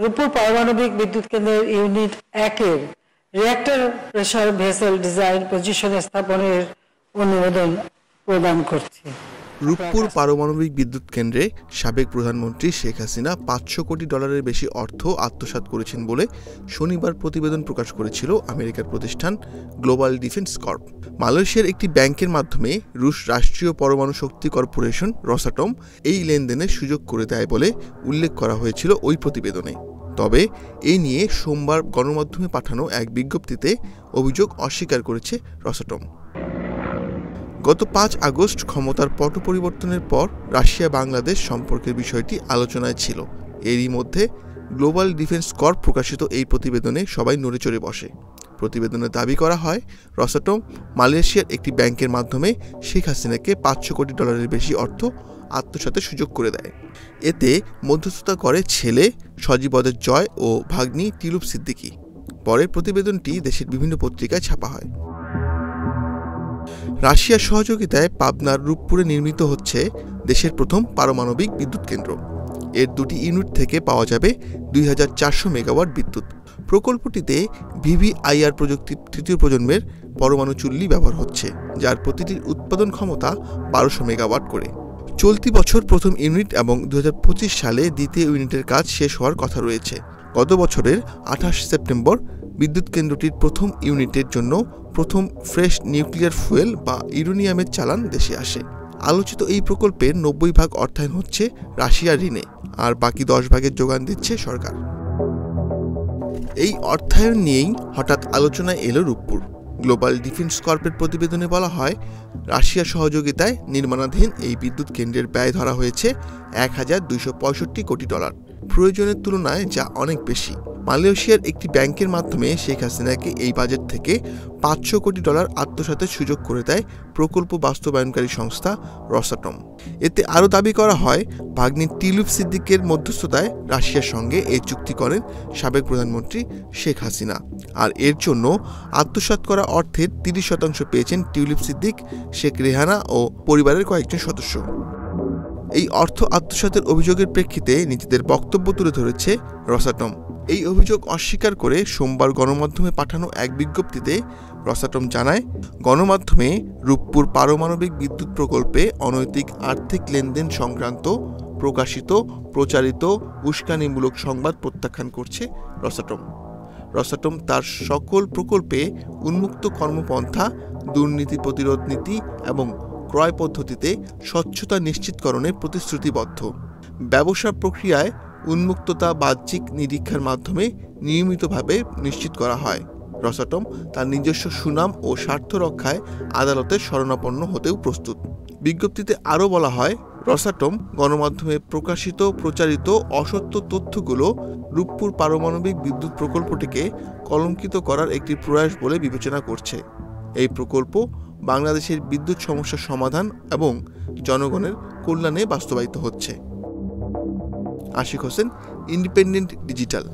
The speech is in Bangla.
রূপপুর পারমাণবিক বিদ্যুৎ কেন্দ্রের ইউনিট 1-এর রিঅ্যাক্টর প্রেসার ভেসেল ডিজাইন পজিশনে স্থাপনের অনুমোদন প্রদান করছে। রূপপুর পারমাণবিক বিদ্যুৎ কেন্দ্রে সাবেক প্রধানমন্ত্রী শেখ হাসিনা 500 কোটি ডলারের বেশি অর্থ আত্মসাৎ করেছেন বলে শনিবার প্রতিবেদন প্রকাশ করেছিল আমেরিকার প্রতিষ্ঠান গ্লোবাল ডিফেন্স কর্প। মালয়েশিয়ার একটি ব্যাংকের মাধ্যমে রুশ রাষ্ট্রীয় পরমাণু শক্তি কর্পোরেশন রসাটম এই লেনদেনের সুযোগ করে দেয় বলে উল্লেখ করা হয়েছিল ওই প্রতিবেদনে। তবে এই নিয়ে সোমবার গণমাধ্যমে পাঠানো এক বিজ্ঞপ্তিতে অভিযোগ অস্বীকার করেছে রসাটম। গত 5 আগস্ট ক্ষমতার পট পরিবর্তনের পর রাশিয়া বাংলাদেশ সম্পর্কের বিষয়টি আলোচনায় ছিল। এরই মধ্যে গ্লোবাল ডিফেন্স কর্প প্রকাশিত এই প্রতিবেদনে সবাই নড়েচড়ে বসে। প্রতিবেদনে দাবি করা হয়, রসাটম মালয়েশিয়ার একটি ব্যাংকের মাধ্যমে শেখ হাসিনাকে 500 কোটি ডলারের বেশি অর্থ আত্মসাতের সুযোগ করে দেয়। এতে মধ্যস্থতা করে ছেলে সজীবদের জয় ও ভাগ্নি টিলুপ সিদ্দিকী। পরে প্রতিবেদনটি দেশের বিভিন্ন পত্রিকায় ছাপা হয়। রাশিয়ার সহযোগিতায় পাবনার রূপপুরে নির্মিত হচ্ছে দেশের প্রথম পারমাণবিক বিদ্যুৎ কেন্দ্র। এর 2টি ইউনিট থেকে পাওয়া যাবে 2400 মেগাওয়াট বিদ্যুৎ। প্রকল্পটিতে ভিভিআইআর প্রযুক্তির 3য় প্রজন্মের পরমাণু চুল্লি ব্যবহার হচ্ছে, যার প্রতিটির উৎপাদন ক্ষমতা 1200 মেগাওয়াট করে। চলতি বছর প্রথম ইউনিট এবং 2025 সালে দ্বিতীয় ইউনিটের কাজ শেষ হওয়ার কথা রয়েছে। গত বছরের 28 সেপ্টেম্বর বিদ্যুৎ কেন্দ্রটির প্রথম ইউনিটের জন্য প্রথম ফ্রেশ নিউক্লিয়ার ফুয়েল বা ইউরেনিয়ামের চালান দেশে আসে। আলোচিত এই প্রকল্পের 90 ভাগ অর্থায়ন হচ্ছে রাশিয়ার ঋণে, আর বাকি 10 ভাগের যোগান দিচ্ছে সরকার। এই অর্থায়ন নিয়েই হঠাৎ আলোচনায় এলো রূপপুর। গ্লোবাল ডিফেন্স কর্পের প্রতিবেদনে বলা হয়, রাশিয়ার সহযোগিতায় নির্মাণাধীন এই বিদ্যুৎ কেন্দ্রের ব্যয় ধরা হয়েছে 1265 কোটি ডলার। প্রয়োজনের তুলনায় যা অনেক বেশি। মালয়েশিয়ার একটি ব্যাংকের মাধ্যমে শেখ হাসিনাকে এই বাজেট থেকে 500 কোটি ডলার আত্মসাতের সুযোগ করে দেয় প্রকল্প বাস্তবায়নকারী সংস্থা রসাটম। এতে আরও দাবি করা হয়, ভাগ্নি টিলুপ সিদ্দিকের মধ্যস্থতায় রাশিয়ার সঙ্গে এই চুক্তি করেন সাবেক প্রধানমন্ত্রী শেখ হাসিনা। আর এর জন্য আত্মসাৎ করা অর্থের 30% পেয়েছেন টিলুপ সিদ্দিক, শেখ রেহানা ও পরিবারের কয়েকজন সদস্য। এই অর্থ আত্মসাতের অভিযোগের প্রেক্ষিতে নিজেদের বক্তব্য তুলে ধরেছে রসাটম। এই অভিযোগ অস্বীকার করে সোমবার গণমাধ্যমে পাঠানো এক বিজ্ঞপ্তিতে রসাটম জানায়, গণমাধ্যমে রূপপুর পারমাণবিক বিদ্যুৎ প্রকল্পে অনৈতিক আর্থিক লেনদেন সংক্রান্ত প্রকাশিত প্রচারিত উস্কানিমূলক সংবাদ প্রত্যাখ্যান করছে রসাটম। রসাটম তার সকল প্রকল্পে উন্মুক্ত কর্মপন্থা, দুর্নীতি প্রতিরোধ নীতি এবং ক্রয় পদ্ধতিতে স্বচ্ছতা নিশ্চিতকরণে প্রতিশ্রুতিবদ্ধ। ব্যবসা প্রক্রিয়ায় উন্মুক্ততা বাহ্যিক নিরীক্ষার মাধ্যমে নিয়মিতভাবে নিশ্চিত করা হয়। রসাটম তার নিজস্ব সুনাম ও স্বার্থ রক্ষায় আদালতের শরণাপন্ন হতেও প্রস্তুত। বিজ্ঞপ্তিতে আরও বলা হয়, রসাটম গণমাধ্যমে প্রকাশিত প্রচারিত অসত্য তথ্যগুলো রূপপুর পারমাণবিক বিদ্যুৎ প্রকল্পটিকে কলঙ্কিত করার একটি প্রয়াস বলে বিবেচনা করছে। এই প্রকল্প বাংলাদেশের বিদ্যুৎ সমস্যার সমাধান এবং জনগণের কল্যাণে বাস্তবায়িত হচ্ছে। Ashik Hossain, Independent digital.